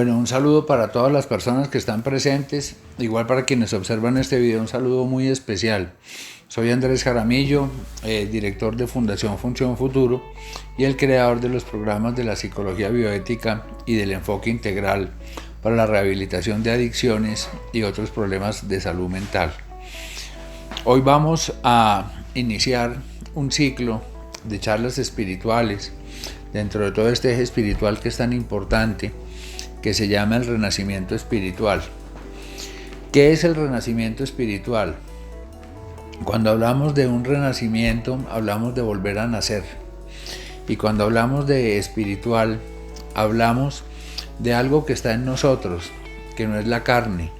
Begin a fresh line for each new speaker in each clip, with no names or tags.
Bueno, un saludo para todas las personas que están presentes, igual para quienes observan este video, un saludo muy especial. Soy Andrés Jaramillo, director de Fundación Función Futuro y el creador de los programas de la psicología bioética y del enfoque integral para la rehabilitación de adicciones y otros problemas de salud mental. Hoy vamos a iniciar un ciclo de charlas espirituales dentro de todo este eje espiritual que es tan importante, que se llama el renacimiento espiritual. ¿Qué es el renacimiento espiritual? Cuando hablamos de un renacimiento, hablamos de volver a nacer. Y cuando hablamos de espiritual, hablamos de algo que está en nosotros, que no es la carne,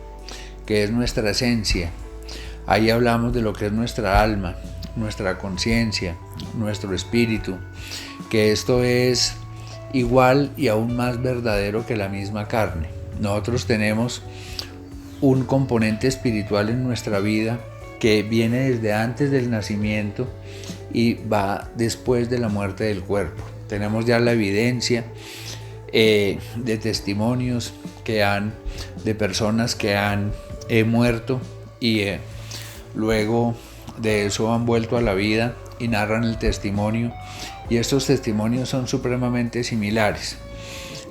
que es nuestra esencia. Ahí hablamos de lo que es nuestra alma, nuestra conciencia, nuestro espíritu, que esto es igual y aún más verdadero que la misma carne. Nosotros tenemos un componente espiritual en nuestra vida que viene desde antes del nacimiento y va después de la muerte del cuerpo. Tenemos ya la evidencia de testimonios de personas que han muerto y luego de eso han vuelto a la vida y narran el testimonio, y estos testimonios son supremamente similares.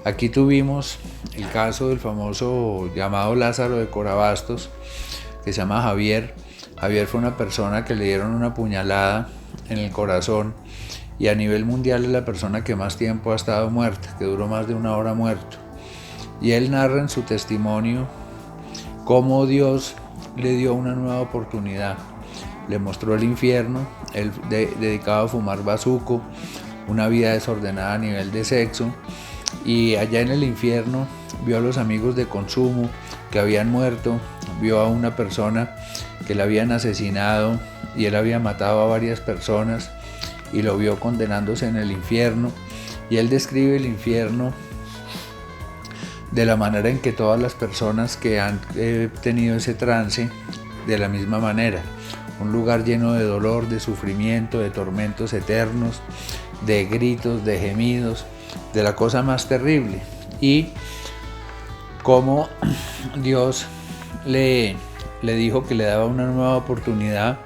Aquí tuvimos el caso del famoso llamado Lázaro de Corabastos, que se llama Javier. Javier fue una persona que le dieron una puñalada en el corazón y a nivel mundial es la persona que más tiempo ha estado muerta, que duró más de 1 hora muerto. Y él narra en su testimonio cómo Dios le dio una nueva oportunidad. Le mostró el infierno, él dedicado a fumar bazuco, una vida desordenada a nivel de sexo, y allá en el infierno vio a los amigos de consumo que habían muerto, vio a una persona que le habían asesinado y él había matado a varias personas y lo vio condenándose en el infierno, y él describe el infierno de la manera en que todas las personas que han tenido ese trance, de la misma manera. Un lugar lleno de dolor, de sufrimiento, de tormentos eternos, de gritos, de gemidos, de la cosa más terrible. Y cómo Dios le dijo que le daba una nueva oportunidad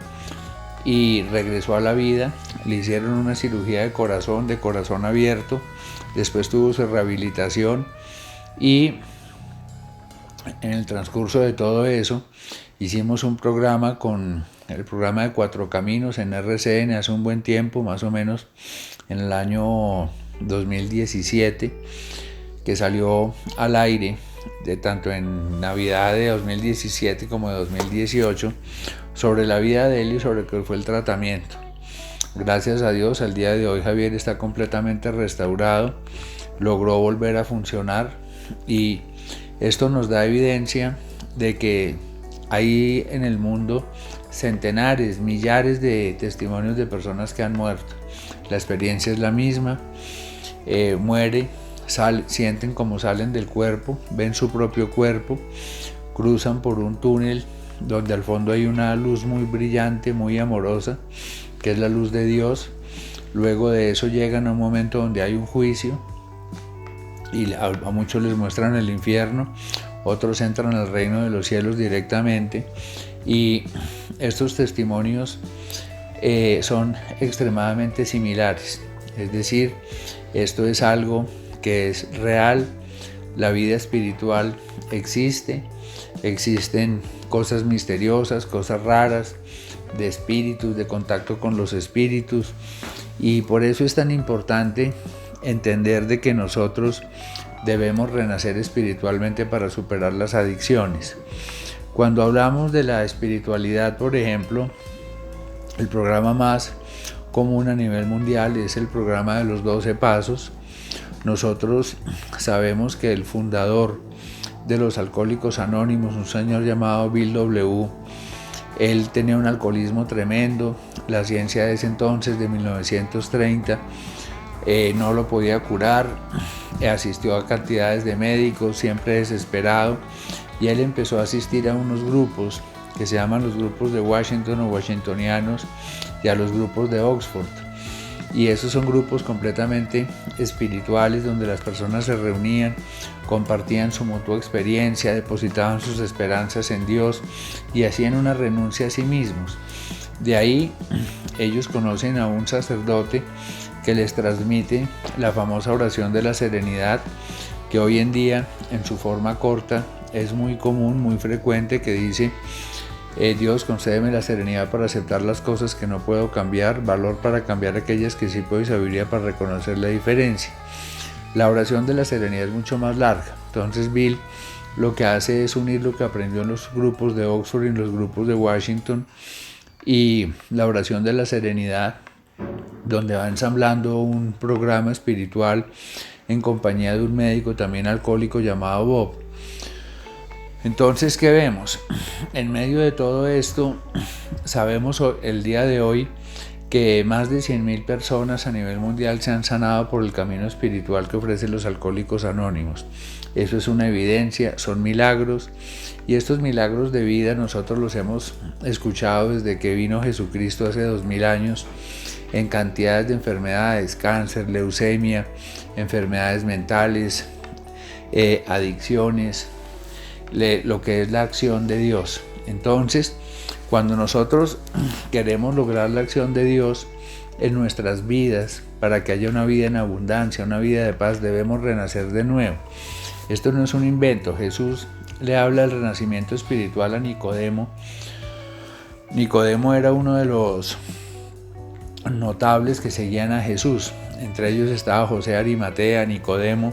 y regresó a la vida. Le hicieron una cirugía de corazón abierto, después tuvo su rehabilitación y en el transcurso de todo eso hicimos un programa con el programa de Cuatro Caminos en RCN hace un buen tiempo, más o menos en el año 2017, que salió al aire tanto en Navidad de 2017 como de 2018, sobre la vida de él y sobre qué fue el tratamiento. Gracias a Dios, al día de hoy Javier está completamente restaurado, logró volver a funcionar, y esto nos da evidencia de que hay en el mundo centenares, millares de testimonios de personas que han muerto. La experiencia es la misma, sienten como salen del cuerpo, ven su propio cuerpo, cruzan por un túnel donde al fondo hay una luz muy brillante, muy amorosa, que es la luz de Dios. Luego de eso llegan a un momento donde hay un juicio y a muchos les muestran el infierno, otros entran al reino de los cielos directamente, y estos testimonios son extremadamente similares. Es decir, esto es algo que es real, la vida espiritual existen cosas misteriosas, cosas raras, de espíritus, de contacto con los espíritus, y por eso es tan importante entender de que nosotros debemos renacer espiritualmente para superar las adicciones. Cuando hablamos de la espiritualidad, por ejemplo, el programa más común a nivel mundial es el programa de los 12 pasos. Nosotros sabemos que el fundador de los Alcohólicos Anónimos, un señor llamado Bill W., él tenía un alcoholismo tremendo. La ciencia de ese entonces, de 1930, no lo podía curar. Asistió a cantidades de médicos, siempre desesperado, y él empezó a asistir a unos grupos que se llaman los grupos de Washington o washingtonianos, y a los grupos de Oxford. y esos son grupos completamente espirituales donde las personas se reunían, compartían su mutua experiencia, depositaban sus esperanzas en Dios y hacían una renuncia a sí mismos. De ahí ellos conocen a un sacerdote que les transmite la famosa oración de la serenidad, que hoy en día en su forma corta es muy común, muy frecuente, que dice: Dios, concédeme la serenidad para aceptar las cosas que no puedo cambiar, valor para cambiar aquellas que sí puedo y sabiduría para reconocer la diferencia. La oración de la serenidad es mucho más larga. Entonces Bill lo que hace es unir lo que aprendió en los grupos de Oxford y en los grupos de Washington y la oración de la serenidad, donde va ensamblando un programa espiritual en compañía de un médico también alcohólico llamado Bob. Entonces, ¿qué vemos? En medio de todo esto, sabemos el día de hoy que más de 100,000 personas a nivel mundial se han sanado por el camino espiritual que ofrecen los Alcohólicos Anónimos. Eso es una evidencia, son milagros, y estos milagros de vida nosotros los hemos escuchado desde que vino Jesucristo hace 2000 años, en cantidades de enfermedades: cáncer, leucemia, enfermedades mentales, adicciones, lo que es la acción de Dios. Entonces, cuando nosotros queremos lograr la acción de Dios en nuestras vidas, para que haya una vida en abundancia, una vida de paz, debemos renacer de nuevo. Esto no es un invento. Jesús le habla del renacimiento espiritual a Nicodemo. Nicodemo era uno de los notables que seguían a Jesús. Entre ellos estaba José de Arimatea, Nicodemo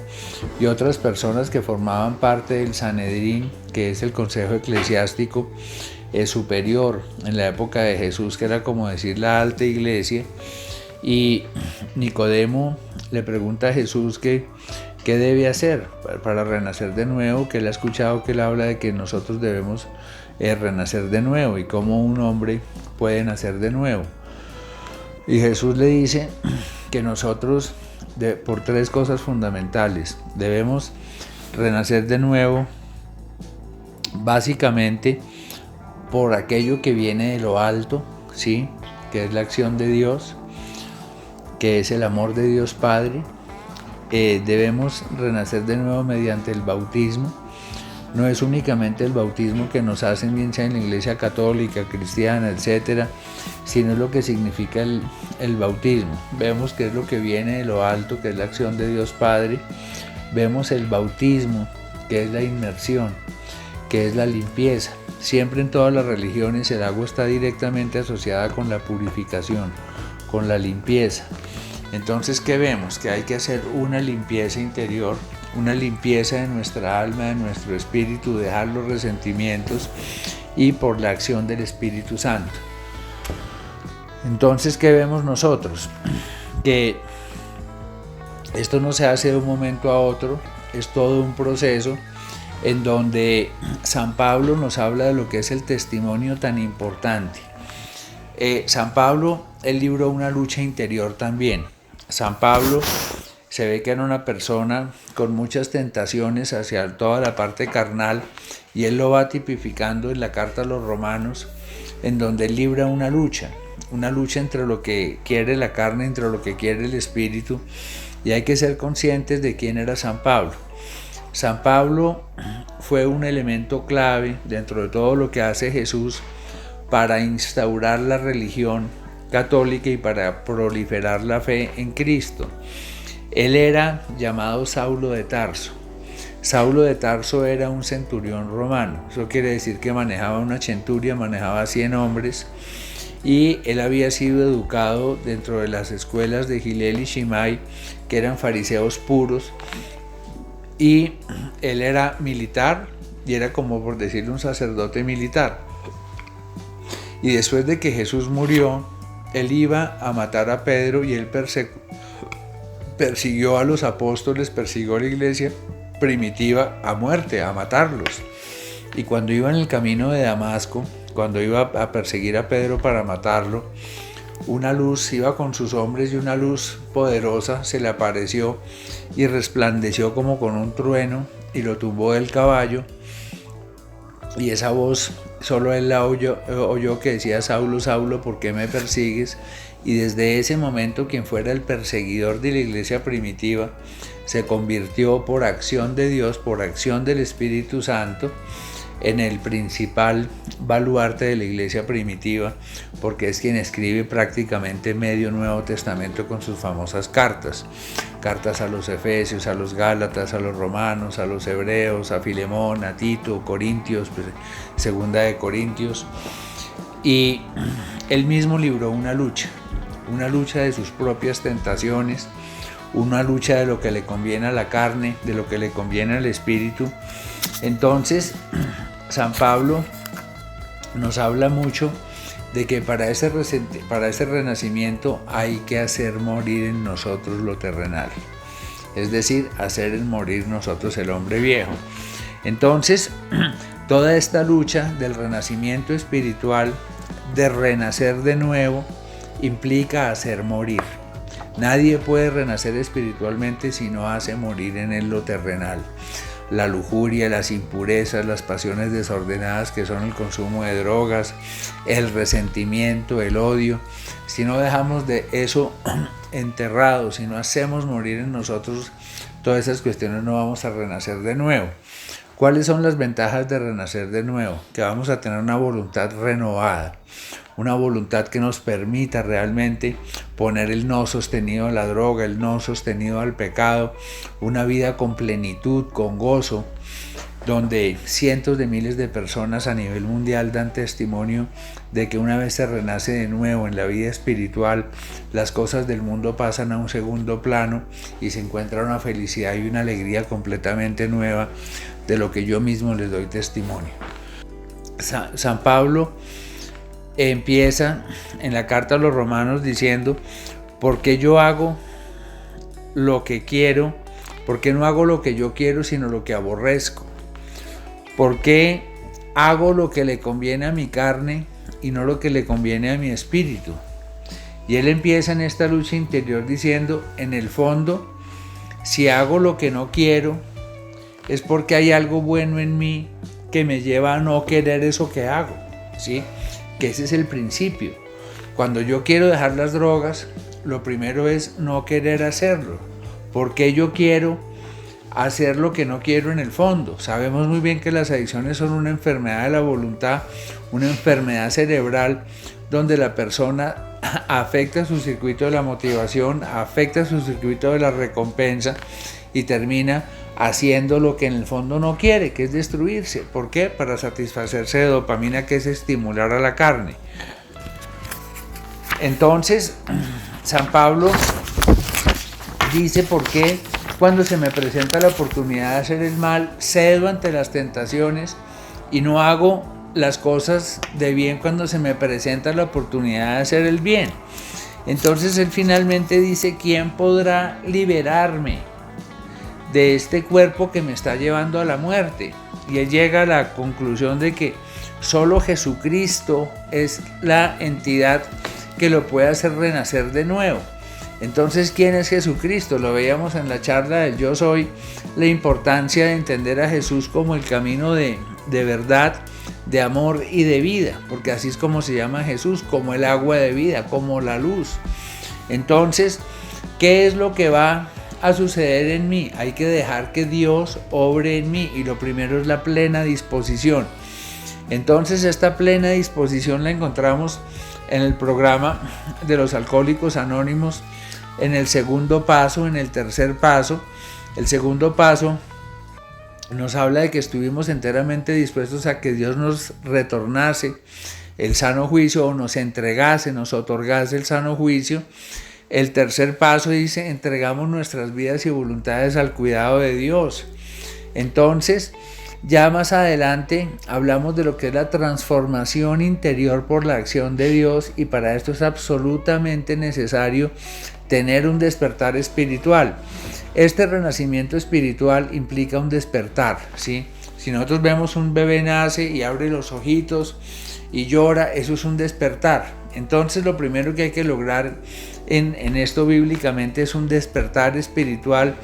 y otras personas que formaban parte del Sanedrín, que es el consejo eclesiástico superior en la época de Jesús, que era como decir la alta iglesia. Y Nicodemo le pregunta a Jesús qué debe hacer para renacer de nuevo, que él ha escuchado que él habla de que nosotros debemos renacer de nuevo y cómo un hombre puede nacer de nuevo. Y Jesús le dice que nosotros, por 3 cosas fundamentales, debemos renacer de nuevo, básicamente por aquello que viene de lo alto, ¿sí?, que es la acción de Dios, que es el amor de Dios Padre. Debemos renacer de nuevo mediante el bautismo. No es únicamente el bautismo que nos hacen, bien sea en la iglesia católica, cristiana, etcétera, sino es lo que significa el bautismo. Vemos que es lo que viene de lo alto, que es la acción de Dios Padre. Vemos el bautismo, que es la inmersión, que es la limpieza. Siempre en todas las religiones el agua está directamente asociada con la purificación, con la limpieza. Entonces, ¿qué vemos? Que hay que hacer una limpieza interior, una limpieza de nuestra alma, de nuestro espíritu, dejar los resentimientos, y por la acción del Espíritu Santo. Entonces, ¿qué vemos nosotros? Que esto no se hace de un momento a otro, es todo un proceso en donde San Pablo nos habla de lo que es el testimonio tan importante. San Pablo, él libró una lucha interior también. San Pablo se ve que era una persona con muchas tentaciones hacia toda la parte carnal, y él lo va tipificando en la carta a los Romanos, en donde él libra una lucha entre lo que quiere la carne, entre lo que quiere el espíritu, y hay que ser conscientes de quién era San Pablo. San Pablo fue un elemento clave dentro de todo lo que hace Jesús para instaurar la religión católica y para proliferar la fe en Cristo. Él era llamado Saulo de Tarso. Saulo de Tarso era un centurión romano. Eso quiere decir que manejaba una centuria, manejaba 100 hombres, y él había sido educado dentro de las escuelas de Gilel y Shimai, que eran fariseos puros, y él era militar, y era como por decirle un sacerdote militar. Y después de que Jesús murió, él iba a matar a Pedro, y él persiguió a los apóstoles, persiguió a la iglesia primitiva a muerte, a matarlos. Y cuando iba en el camino de Damasco, cuando iba a perseguir a Pedro para matarlo, una luz iba con sus hombres, y una luz poderosa se le apareció y resplandeció como con un trueno, y lo tumbó del caballo, y esa voz solo él la oyó que decía: Saulo, Saulo, ¿por qué me persigues? Y desde ese momento quien fuera el perseguidor de la iglesia primitiva se convirtió por acción de Dios, por acción del Espíritu Santo, en el principal baluarte de la iglesia primitiva, porque es quien escribe prácticamente medio Nuevo Testamento con sus famosas cartas. Cartas a los Efesios, a los Gálatas, a los Romanos, a los Hebreos, a Filemón, a Tito, Corintios, segunda de Corintios. Y él mismo libró una lucha de sus propias tentaciones, una lucha de lo que le conviene a la carne, de lo que le conviene al espíritu. Entonces, San Pablo nos habla mucho de que para ese renacimiento hay que hacer morir en nosotros lo terrenal, es decir, hacer morir nosotros el hombre viejo. Entonces, toda esta lucha del renacimiento espiritual, de renacer de nuevo, implica hacer morir. Nadie puede renacer espiritualmente si no hace morir en él lo terrenal. La lujuria, las impurezas, las pasiones desordenadas que son el consumo de drogas, el resentimiento, el odio. Si no dejamos de eso enterrado, si no hacemos morir en nosotros todas esas cuestiones, no vamos a renacer de nuevo. ¿Cuáles son las ventajas de renacer de nuevo? Que vamos a tener una voluntad renovada, una voluntad que nos permita realmente poner el no sostenido a la droga, el no sostenido al pecado, una vida con plenitud, con gozo, donde cientos de miles de personas a nivel mundial dan testimonio de que una vez se renace de nuevo en la vida espiritual, las cosas del mundo pasan a un segundo plano y se encuentra una felicidad y una alegría completamente nueva, de lo que yo mismo les doy testimonio. San Pablo empieza en la carta a los Romanos diciendo: ¿por qué yo hago lo que quiero? ¿Por qué no hago lo que yo quiero sino lo que aborrezco? ¿Por qué hago lo que le conviene a mi carne y no lo que le conviene a mi espíritu? Y él empieza en esta lucha interior diciendo: en el fondo, si hago lo que no quiero, es porque hay algo bueno en mí que me lleva a no querer eso que hago, ¿sí? Que ese es el principio. Cuando yo quiero dejar las drogas, lo primero es no querer hacerlo. Porque yo quiero hacer lo que no quiero en el fondo. Sabemos muy bien que las adicciones son una enfermedad de la voluntad, una enfermedad cerebral, donde la persona afecta su circuito de la motivación, afecta su circuito de la recompensa y termina haciendo lo que en el fondo no quiere, que es destruirse. ¿Por qué? Para satisfacerse de dopamina, que es estimular a la carne. Entonces, San Pablo dice: ¿por qué cuando se me presenta la oportunidad de hacer el mal, cedo ante las tentaciones y no hago las cosas de bien cuando se me presenta la oportunidad de hacer el bien? Entonces él finalmente dice: ¿quién podrá liberarme de este cuerpo que me está llevando a la muerte? Y él llega a la conclusión de que solo Jesucristo es la entidad que lo puede hacer renacer de nuevo. Entonces, ¿quién es Jesucristo? Lo veíamos en la charla del Yo Soy, la importancia de entender a Jesús como el camino de verdad, de amor y de vida, porque así es como se llama Jesús, como el agua de vida, como la luz. Entonces, ¿qué es lo que va a suceder en mí? Hay que dejar que Dios obre en mí, y lo primero es la plena disposición. Entonces, esta plena disposición la encontramos en el programa de los Alcohólicos Anónimos, en el segundo paso, en el tercer paso. El segundo paso nos habla de que estuvimos enteramente dispuestos a que Dios nos retornase el sano juicio, o nos entregase, nos otorgase el sano juicio. El tercer paso dice: entregamos nuestras vidas y voluntades al cuidado de Dios. Entonces, ya más adelante hablamos de lo que es la transformación interior por la acción de Dios, y para esto es absolutamente necesario tener un despertar espiritual. Este renacimiento espiritual implica un despertar, ¿sí? Si nosotros vemos un bebé nace y abre los ojitos y llora, eso es un despertar. Entonces, lo primero que hay que lograr en esto bíblicamente es un despertar espiritual,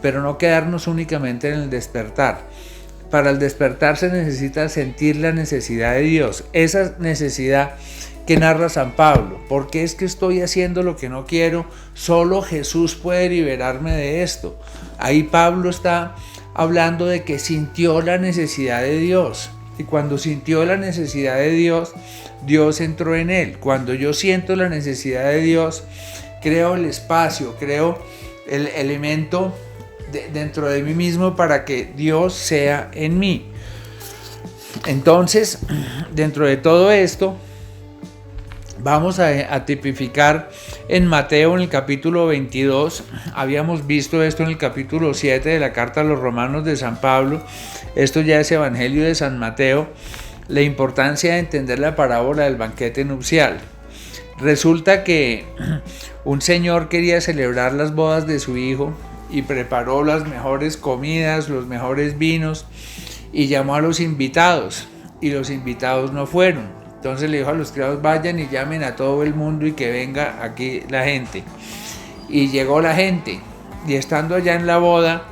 pero no quedarnos únicamente en el despertar. para el despertar se necesita sentir la necesidad de Dios, esa necesidad que narra San Pablo. ¿Por qué es que estoy haciendo lo que no quiero? Solo Jesús puede liberarme de esto. Ahí Pablo está hablando de que sintió la necesidad de Dios. Y cuando sintió la necesidad de Dios, Dios entró en él. Cuando yo siento la necesidad de Dios, creo el espacio, creo el elemento dentro de mí mismo para que Dios sea en mí. Entonces, dentro de todo esto, vamos a tipificar en Mateo, en el capítulo 22, habíamos visto esto en el capítulo 7 de la carta a los Romanos de San Pablo, esto ya es Evangelio de San Mateo, la importancia de entender la parábola del banquete nupcial. Resulta que un señor quería celebrar las bodas de su hijo y preparó las mejores comidas, los mejores vinos y llamó a los invitados, y los invitados no fueron. Entonces le dijo a los criados: vayan y llamen a todo el mundo y que venga aquí la gente. Y llegó la gente, y estando allá en la boda,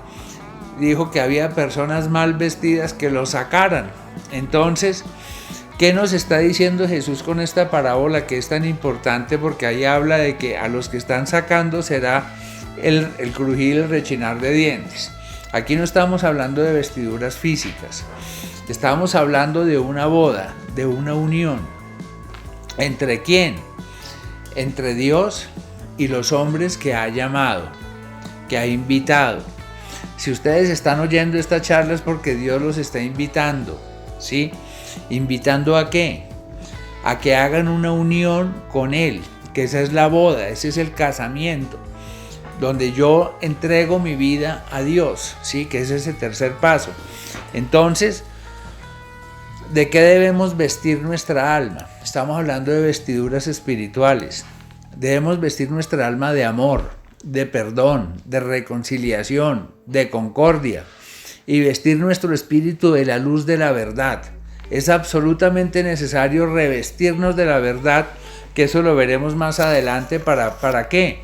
dijo que había personas mal vestidas que los sacaran. Entonces, ¿qué nos está diciendo Jesús con esta parábola que es tan importante? Porque ahí habla de que a los que están sacando será el crujir y el rechinar de dientes. Aquí no estamos hablando de vestiduras físicas, estamos hablando de una boda, de una unión. ¿Entre quién? Entre Dios y los hombres que ha llamado, que ha invitado. Si ustedes están oyendo esta charla es porque Dios los está invitando, ¿sí? ¿Invitando a qué? A que hagan una unión con Él, que esa es la boda, ese es el casamiento, donde yo entrego mi vida a Dios, ¿sí? Que ese es el tercer paso. Entonces, ¿de qué debemos vestir nuestra alma? Estamos hablando de vestiduras espirituales. Debemos vestir nuestra alma de amor, de perdón, de reconciliación, de concordia, y vestir nuestro espíritu de la luz de la verdad. Es absolutamente necesario revestirnos de la verdad, que eso lo veremos más adelante. ¿Para qué?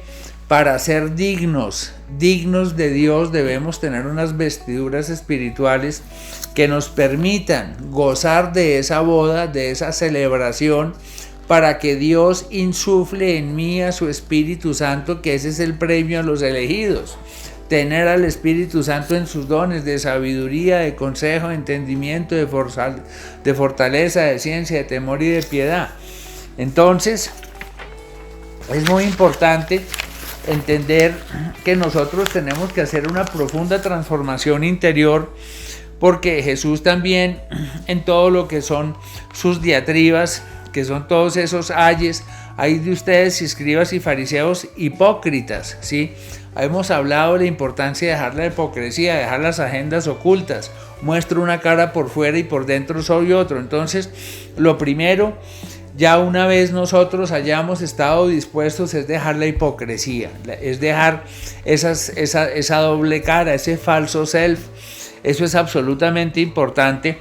Para ser dignos de Dios debemos tener unas vestiduras espirituales que nos permitan gozar de esa boda, de esa celebración, para que Dios insufle en mí a su Espíritu Santo, que ese es el premio a los elegidos. Tener al Espíritu Santo en sus dones de sabiduría, de consejo, de entendimiento, de fortaleza, de ciencia, de temor y de piedad. Entonces, es muy importante entender que nosotros tenemos que hacer una profunda transformación interior, porque Jesús también, en todo lo que son sus diatribas, que son todos esos ayes, hay de ustedes, escribas y fariseos hipócritas, ¿sí? Hemos hablado de la importancia de dejar la hipocresía, dejar las agendas ocultas. Muestro una cara por fuera y por dentro soy otro. Entonces, lo primero, ya una vez nosotros hayamos estado dispuestos, es dejar la hipocresía, es dejar esa doble cara, ese falso self. Eso es absolutamente importante,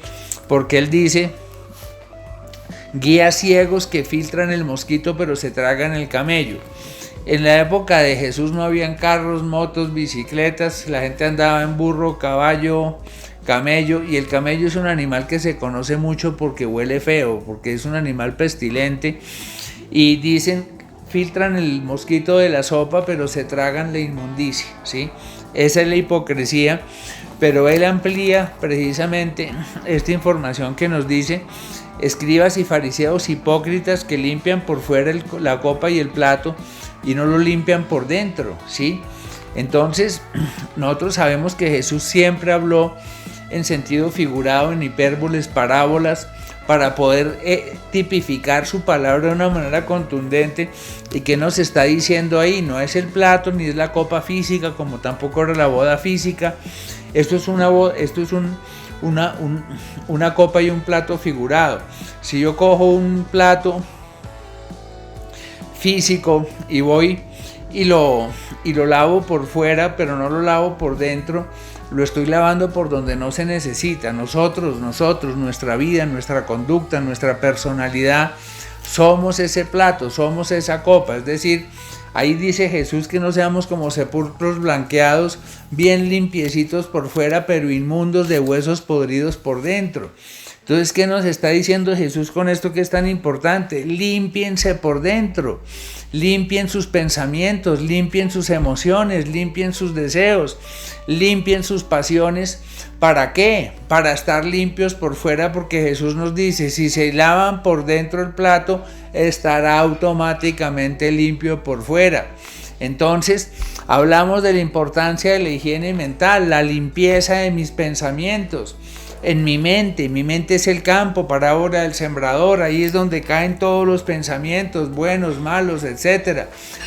porque él dice: guías ciegos que filtran el mosquito pero se tragan el camello. En la época de Jesús no habían carros, motos, bicicletas, la gente andaba en burro, caballo, camello, y el camello es un animal que se conoce mucho porque huele feo, porque es un animal pestilente, y dicen, filtran el mosquito de la sopa pero se tragan la inmundicia, ¿sí? Esa es la hipocresía, pero él amplía precisamente esta información que nos dice: escribas y fariseos hipócritas que limpian por fuera la copa y el plato y no lo limpian por dentro, ¿sí? Entonces, nosotros sabemos que Jesús siempre habló en sentido figurado, en hipérboles, parábolas, para poder tipificar su palabra de una manera contundente. ¿Y qué nos está diciendo ahí? No es el plato ni es la copa física, como tampoco era la boda física. Esto es una copa y un plato figurado. Si yo cojo un plato físico y voy y lo lavo por fuera, pero no lo lavo por dentro, lo estoy lavando por donde no se necesita. Nosotros, nuestra vida, nuestra conducta, nuestra personalidad, somos ese plato, somos esa copa. Es decir, Ahí dice Jesús que no seamos como sepulcros blanqueados, bien limpiecitos por fuera, pero inmundos de huesos podridos por dentro. Entonces, ¿qué nos está diciendo Jesús con esto que es tan importante? Límpiense por dentro, limpien sus pensamientos, limpien sus emociones, limpien sus deseos, limpien sus pasiones. ¿Para qué? Para estar limpios por fuera, porque Jesús nos dice, si se lavan por dentro el plato, estará automáticamente limpio por fuera. Entonces, hablamos de la importancia de la higiene mental, la limpieza de mis pensamientos. En mi mente es el campo, parábola del sembrador, ahí es donde caen todos los pensamientos, buenos, malos, etc.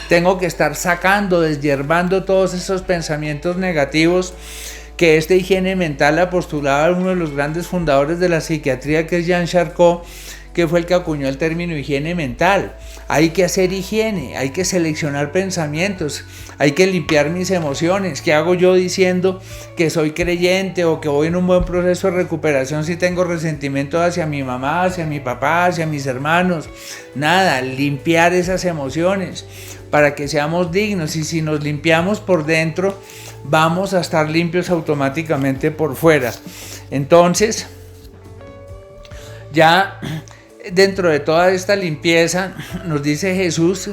Tengo que estar sacando, deshiervando todos esos pensamientos negativos, que esta higiene mental la postulaba uno de los grandes fundadores de la psiquiatría, que es Jean Charcot, que fue el que acuñó el término higiene mental. Hay que hacer higiene, hay que seleccionar pensamientos, hay que limpiar mis emociones. ¿Qué hago yo diciendo que soy creyente o que voy en un buen proceso de recuperación si tengo resentimiento hacia mi mamá, hacia mi papá, hacia mis hermanos? Nada, limpiar esas emociones para que seamos dignos, y si nos limpiamos por dentro, vamos a estar limpios automáticamente por fuera. Entonces, ya dentro de toda esta limpieza, nos dice Jesús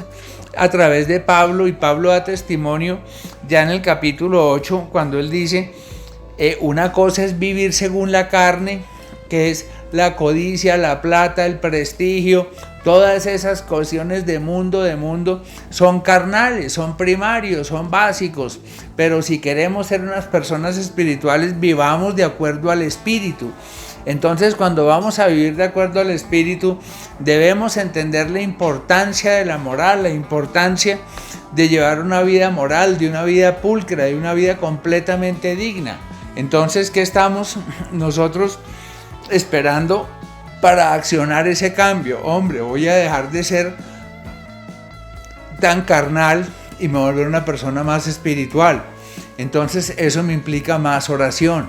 a través de Pablo, y Pablo da testimonio ya en el capítulo 8, cuando él dice, una cosa es vivir según la carne, que es la codicia, la plata, el prestigio, todas esas cuestiones de mundo, son carnales, son primarios, son básicos, pero si queremos ser unas personas espirituales, vivamos de acuerdo al Espíritu. Entonces, cuando vamos a vivir de acuerdo al Espíritu, debemos entender la importancia de la moral, la importancia de llevar una vida moral, de una vida pulcra, de una vida completamente digna. Entonces, ¿qué estamos nosotros esperando para accionar ese cambio? Hombre, voy a dejar de ser tan carnal y me voy a volver una persona más espiritual. Entonces, eso me implica más oración,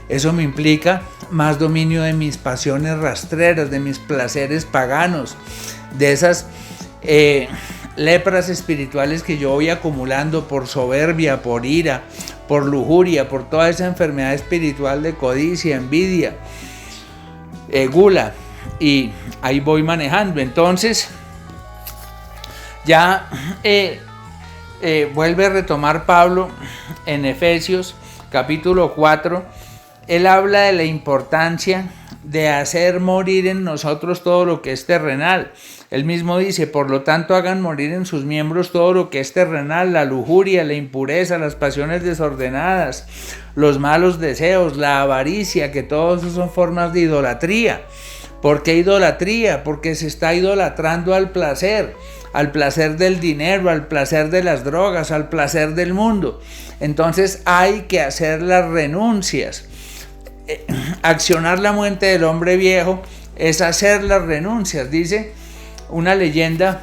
eso me implica más dominio de mis pasiones rastreras, de mis placeres paganos, de esas lepras espirituales que yo voy acumulando por soberbia, por ira, por lujuria, por toda esa enfermedad espiritual de codicia, envidia, gula, y ahí voy manejando. Entonces, ya vuelve a retomar Pablo en Efesios capítulo 4. Él habla de la importancia de hacer morir en nosotros todo lo que es terrenal. Él mismo dice, por lo tanto hagan morir en sus miembros todo lo que es terrenal, la lujuria, la impureza, las pasiones desordenadas, los malos deseos, la avaricia, que todos esos son formas de idolatría. ¿Por qué idolatría? Porque se está idolatrando al placer del dinero, al placer de las drogas, al placer del mundo. Entonces hay que hacer las renuncias. Accionar la muerte del hombre viejo es hacer las renuncias. Dice una leyenda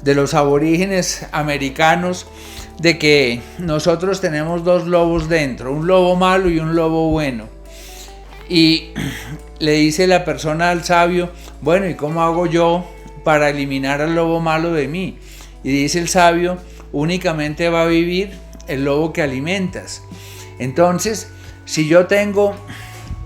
de los aborígenes americanos de que nosotros tenemos dos lobos dentro, un lobo malo y un lobo bueno. Y le dice la persona al sabio, bueno, ¿y cómo hago yo para eliminar al lobo malo de mí? Y dice el sabio, únicamente va a vivir el lobo que alimentas. Entonces, si yo tengo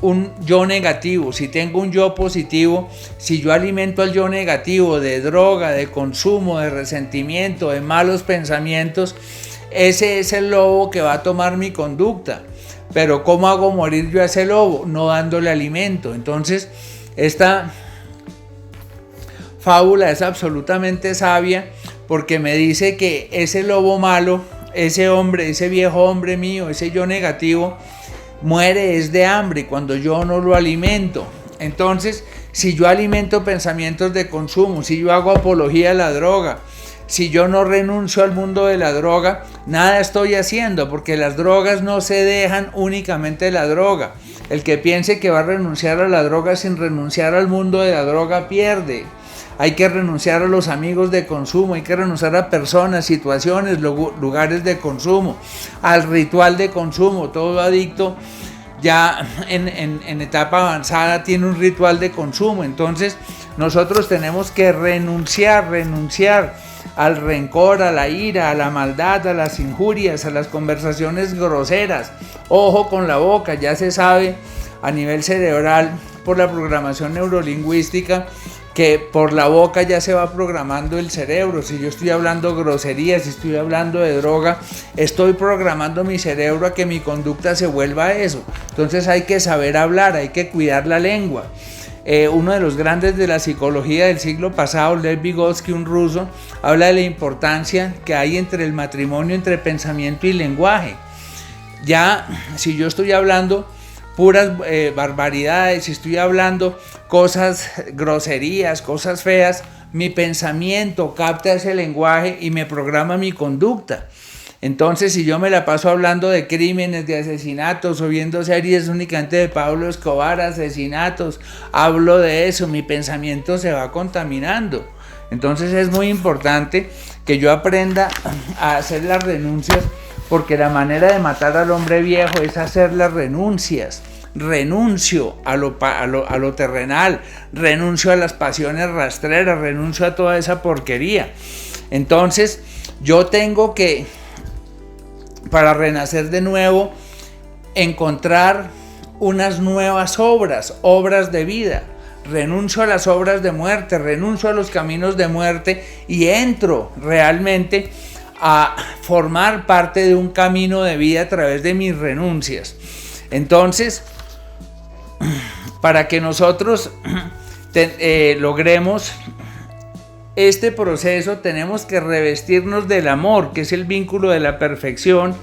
un yo negativo, si tengo un yo positivo, si yo alimento al yo negativo de droga, de consumo, de resentimiento, de malos pensamientos, ese es el lobo que va a tomar mi conducta. Pero ¿cómo hago morir yo a ese lobo? No dándole alimento. Entonces, esta fábula es absolutamente sabia, porque me dice que ese lobo malo, ese hombre, ese viejo hombre mío, ese yo negativo, muere es de hambre cuando yo no lo alimento. Entonces, si yo alimento pensamientos de consumo, si yo hago apología a la droga, si yo no renuncio al mundo de la droga, nada estoy haciendo, porque las drogas no se dejan únicamente de la droga. El que piense que va a renunciar a la droga sin renunciar al mundo de la droga pierde. Hay que renunciar a los amigos de consumo, hay que renunciar a personas, situaciones, lugares de consumo, al ritual de consumo. Todo adicto ya en etapa avanzada tiene un ritual de consumo. Entonces nosotros tenemos que renunciar al rencor, a la ira, a la maldad, a las injurias, a las conversaciones groseras. Ojo con la boca, ya se sabe a nivel cerebral por la programación neurolingüística que por la boca ya se va programando el cerebro. Si yo estoy hablando groserías, si estoy hablando de droga, estoy programando mi cerebro a que mi conducta se vuelva a eso. Entonces hay que saber hablar, hay que cuidar la lengua. Uno de los grandes de la psicología del siglo pasado, Lev Vygotsky, un ruso, habla de la importancia que hay entre el matrimonio, entre pensamiento y lenguaje. Ya, si yo estoy hablando puras barbaridades, si estoy hablando cosas, groserías, cosas feas, mi pensamiento capta ese lenguaje y me programa mi conducta. Entonces, si yo me la paso hablando de crímenes, de asesinatos o viendo series únicamente de Pablo Escobar, asesinatos, hablo de eso, mi pensamiento se va contaminando. Entonces es muy importante que yo aprenda a hacer las renuncias, porque la manera de matar al hombre viejo es hacer las renuncias. Renuncio a lo terrenal, renuncio a las pasiones rastreras, renuncio a toda esa porquería. Entonces yo tengo que, para renacer de nuevo, encontrar unas nuevas obras de vida. Renuncio a las obras de muerte, renuncio a los caminos de muerte y entro realmente a formar parte de un camino de vida a través de mis renuncias. Entonces, para que nosotros logremos este proceso, tenemos que revestirnos del amor, que es el vínculo de la perfección,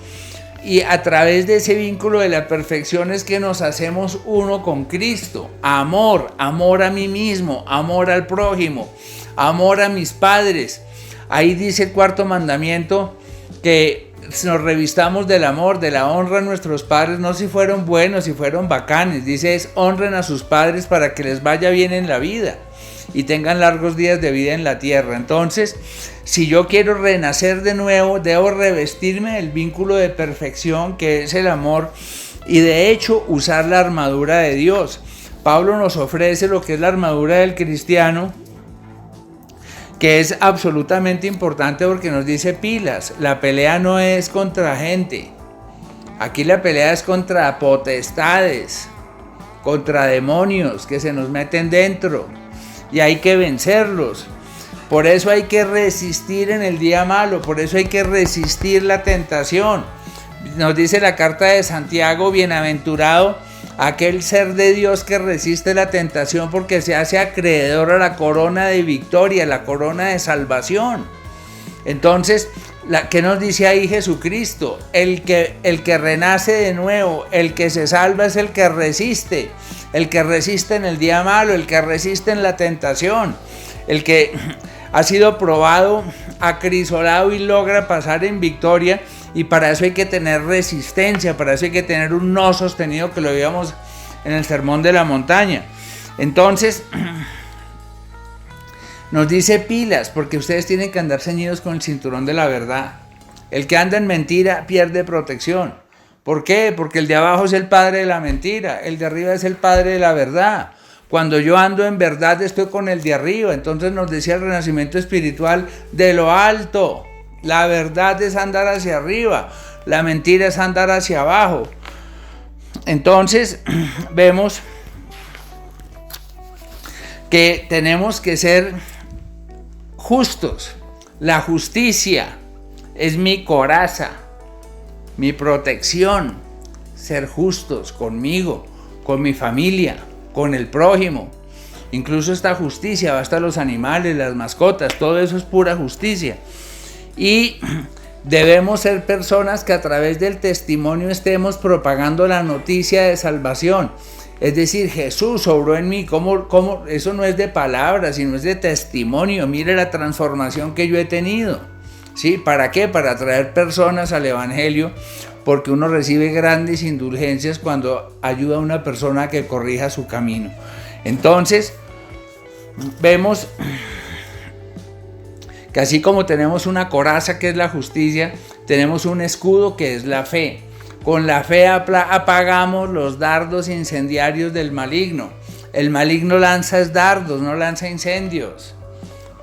y a través de ese vínculo de la perfección es que nos hacemos uno con Cristo. Amor a mí mismo, amor al prójimo, amor a mis padres. Ahí dice el cuarto mandamiento que nos revistamos del amor, de la honra a nuestros padres, no si fueron buenos, si fueron bacanes. Dice es honren a sus padres para que les vaya bien en la vida y tengan largos días de vida en la tierra. Entonces, si yo quiero renacer de nuevo, debo revestirme del vínculo de perfección que es el amor y de hecho usar la armadura de Dios. Pablo nos ofrece lo que es la armadura del cristiano, que es absolutamente importante porque nos dice pilas, la pelea no es contra gente, aquí la pelea es contra potestades, contra demonios que se nos meten dentro y hay que vencerlos. Por eso hay que resistir en el día malo, por eso hay que resistir la tentación. Nos dice la carta de Santiago, bienaventurado aquel ser de Dios que resiste la tentación porque se hace acreedor a la corona de victoria, la corona de salvación. Entonces, ¿qué nos dice ahí Jesucristo? El que renace de nuevo, el que se salva es el que resiste en el día malo, el que resiste en la tentación, el que ha sido probado, acrisolado y logra pasar en victoria. Y para eso hay que tener resistencia, para eso hay que tener un no sostenido, que lo veíamos en el Sermón de la Montaña. Entonces, nos dice pilas, porque ustedes tienen que andar ceñidos con el cinturón de la verdad. El que anda en mentira pierde protección. ¿Por qué? Porque el de abajo es el padre de la mentira, el de arriba es el padre de la verdad. Cuando yo ando en verdad estoy con el de arriba. Entonces nos decía el renacimiento espiritual de lo alto. La verdad es andar hacia arriba, la mentira es andar hacia abajo. Entonces vemos que tenemos que ser justos. La justicia es mi coraza, mi protección. Ser justos conmigo, con mi familia, con el prójimo. Incluso esta justicia va hasta los animales, las mascotas, todo eso es pura justicia. Y debemos ser personas que a través del testimonio estemos propagando la noticia de salvación. Es decir, Jesús obró en mí. ¿Cómo? Eso no es de palabras, sino es de testimonio. Mire la transformación que yo he tenido. ¿Sí? ¿Para qué? Para atraer personas al Evangelio, porque uno recibe grandes indulgencias cuando ayuda a una persona a que corrija su camino. Entonces, vemos que así como tenemos una coraza que es la justicia, tenemos un escudo que es la fe. Con la fe apagamos los dardos incendiarios del maligno. El maligno lanza dardos, no lanza incendios.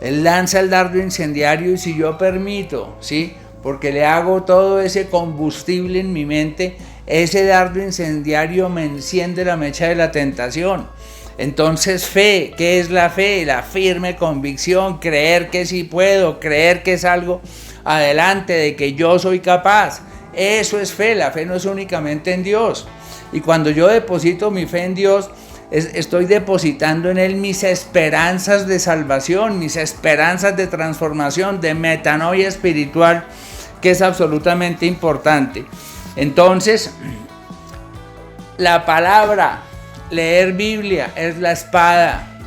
Él lanza el dardo incendiario y si yo permito, ¿sí? Porque le hago todo ese combustible en mi mente, ese dardo incendiario me enciende la mecha de la tentación. Entonces fe, ¿qué es la fe? La firme convicción, creer que sí puedo, creer que salgo adelante, de que yo soy capaz. Eso es fe, la fe no es únicamente en Dios. Y cuando yo deposito mi fe en Dios, estoy depositando en Él mis esperanzas de salvación, mis esperanzas de transformación, de metanoia espiritual, que es absolutamente importante. Entonces, la palabra, leer Biblia, es la espada.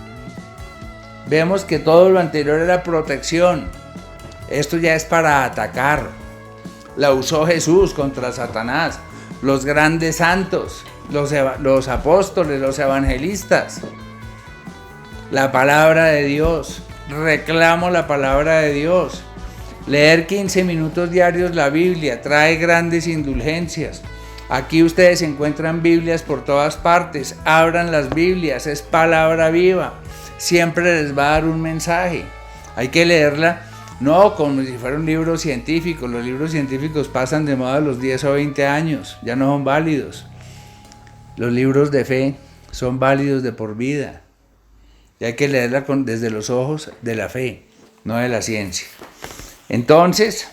Vemos que todo lo anterior era protección. Esto ya es para atacar. La usó Jesús contra Satanás, los grandes santos, los apóstoles, los evangelistas. La palabra de Dios, reclamo la palabra de Dios. Leer 15 minutos diarios la Biblia trae grandes indulgencias. Aquí ustedes encuentran Biblias por todas partes. Abran las Biblias, es palabra viva. Siempre les va a dar un mensaje. Hay que leerla, no como si fuera un libro científico. Los libros científicos pasan de moda a los 10 o 20 años, ya no son válidos. Los libros de fe son válidos de por vida. Y hay que leerla desde los ojos de la fe, no de la ciencia. Entonces,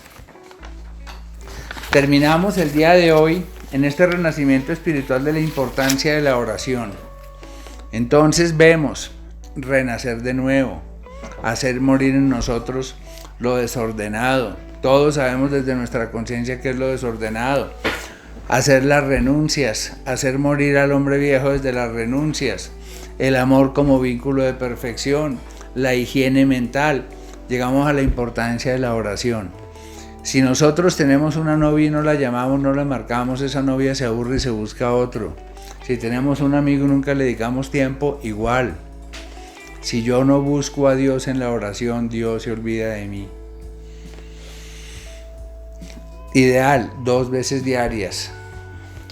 terminamos el día de hoy en este renacimiento espiritual de la importancia de la oración. Entonces vemos renacer de nuevo, hacer morir en nosotros lo desordenado. Todos sabemos desde nuestra conciencia qué es lo desordenado. Hacer las renuncias, hacer morir al hombre viejo desde las renuncias, el amor como vínculo de perfección, la higiene mental. Llegamos a la importancia de la oración. Si nosotros tenemos una novia y no la llamamos, no la marcamos, esa novia se aburre y se busca otro. Si tenemos un amigo y nunca le dedicamos tiempo, igual. Si yo no busco a Dios en la oración, Dios se olvida de mí. Ideal, 2 veces diarias.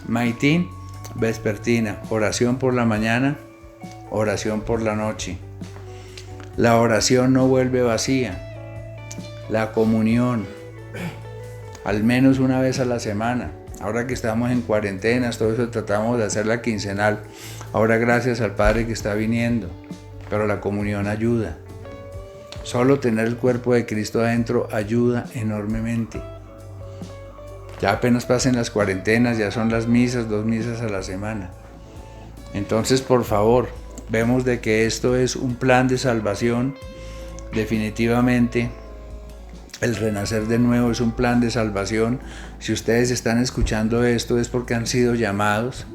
Maitín, vespertina, oración por la mañana, oración por la noche. La oración no vuelve vacía. La comunión, al menos una vez a la semana. Ahora que estamos en cuarentenas, todo eso tratamos de hacerla quincenal. Ahora gracias al Padre que está viniendo. Pero la comunión ayuda. Solo tener el cuerpo de Cristo adentro ayuda enormemente. Ya apenas pasen las cuarentenas, ya son las misas, 2 misas a la semana. Entonces, por favor, vemos de que esto es un plan de salvación. Definitivamente, el renacer de nuevo es un plan de salvación. Si ustedes están escuchando esto es porque han sido llamados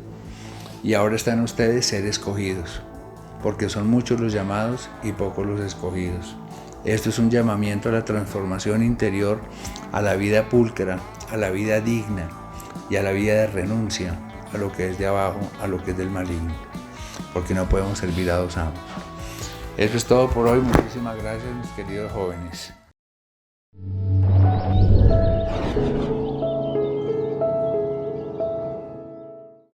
y ahora están ustedes ser escogidos, porque son muchos los llamados y pocos los escogidos. Esto es un llamamiento a la transformación interior, a la vida pulcra, a la vida digna y a la vida de renuncia a lo que es de abajo, a lo que es del maligno, porque no podemos servir a 2 amos. Eso es todo por hoy. Muchísimas gracias, mis queridos jóvenes.